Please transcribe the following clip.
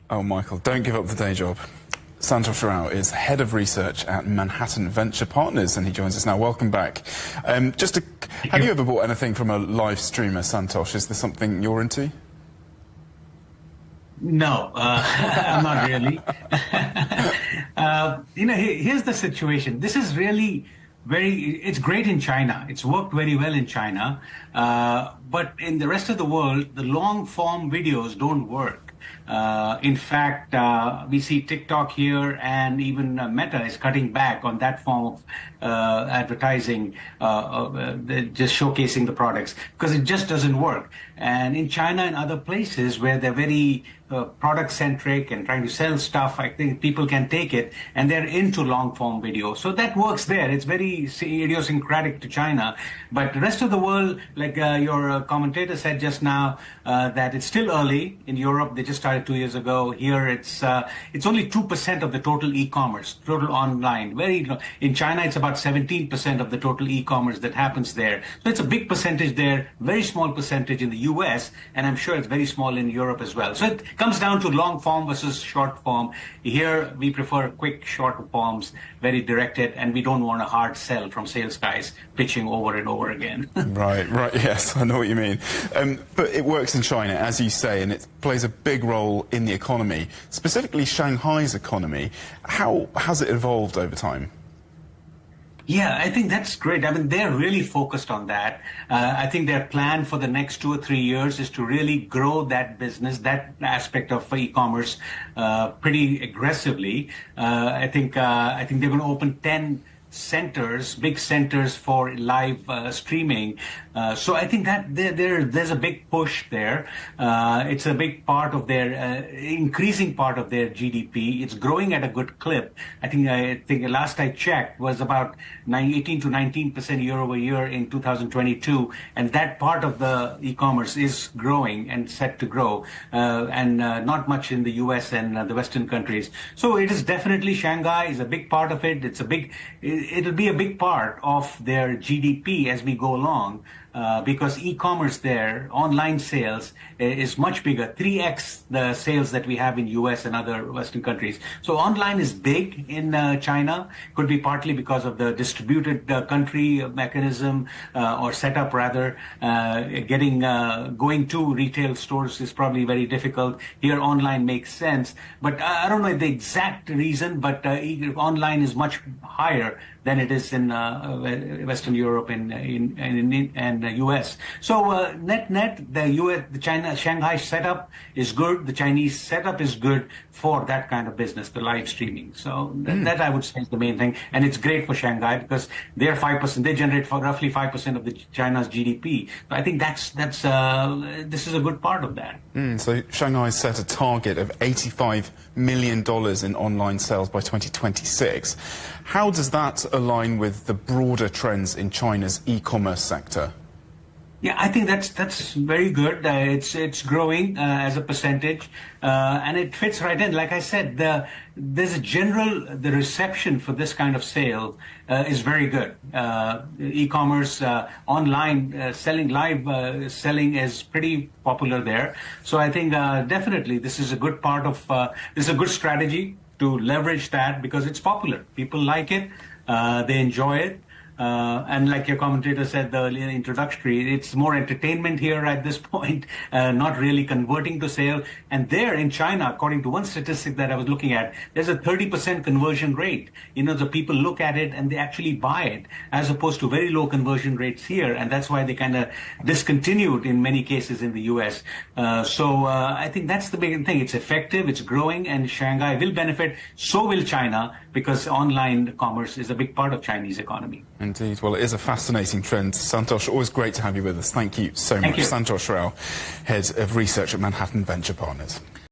Oh, Michael, don't give up the day job. Santosh is Head of Research at Manhattan Venture Partners, and he joins us now. Welcome back. Have you ever bought anything from a live streamer, Santosh? Is this something you're into? No, I'm not really. Here's the situation. This is really it's great in China. It's worked very well in China. But in the rest of the world, the long form videos don't work. In fact, we see TikTok here, and even Meta is cutting back on that form of advertising, just showcasing the products, because it just doesn't work. And in China and other places where they're very product-centric and trying to sell stuff, I think people can take it, and they're into long-form video. So that works there. It's very idiosyncratic to China. But the rest of the world, like your commentator said just now, that it's still early. In Europe, they just started 2 years ago. Here, it's only 2% of the total e-commerce, total online. In China, it's about 17% of the total e-commerce that happens there. So it's a big percentage there, very small percentage in the US, and I'm sure it's very small in Europe as well. So it comes down to long form versus short form. Here, we prefer quick, short forms, very directed, and we don't want a hard sell from sales guys pitching over and over again. Right, yes, I know what you mean. But it works in China, as you say, and it plays a big role in the economy, specifically Shanghai's economy. How has it evolved over time? Yeah, I think that's great. I mean, they're really focused on that. I think their plan for the next 2 or 3 years is to really grow that business, that aspect of e-commerce, pretty aggressively. I think they're going to open 10 centers, big centers for live streaming. So I think that there's a big push there. It's a big part of their, increasing part of their GDP. It's growing at a good clip. I think last I checked was about 18 to 19% year over year in 2022. And that part of the e-commerce is growing and set to grow, and not much in the US and the Western countries. So it is definitely, Shanghai is a big part of it. It'll be a big part of their GDP as we go along, because e-commerce there, online sales, is much bigger, 3x the sales that we have in US and other Western countries. So online is big in China, could be partly because of the distributed country mechanism, or setup rather. Going to retail stores is probably very difficult. Here online makes sense, but I don't know the exact reason, but online is much higher than it is in Western Europe and the US. So net, the Shanghai setup is good. The Chinese setup is good for that kind of business, the live streaming. So that I would say is the main thing, and it's great for Shanghai because they're 5%. They generate for roughly 5% of the China's GDP. So I think this is a good part of that. So Shanghai set a target of $85 million in online sales by 2026. How does that align with the broader trends in China's e-commerce sector? Yeah, I think that's very good. It's growing as a percentage, and it fits right in. Like I said, the reception for this kind of sale is very good. E-commerce, online selling, live selling is pretty popular there. So I think definitely this is a good part of this is a good strategy to leverage that because it's popular. People like it, they enjoy it. And like your commentator said earlier, introductory, it's more entertainment here at this point, not really converting to sale. And there in China, according to one statistic that I was looking at, there's a 30% conversion rate. The people look at it and they actually buy it, as opposed to very low conversion rates here. And that's why they kind of discontinued in many cases in the US. So I think that's the big thing. It's effective, it's growing, and Shanghai will benefit. So will China, because online commerce is a big part of Chinese economy. Indeed. Well, it is a fascinating trend. Santosh, always great to have you with us. Thank you so much. You. Santosh, Head of Research at Manhattan Venture Partners.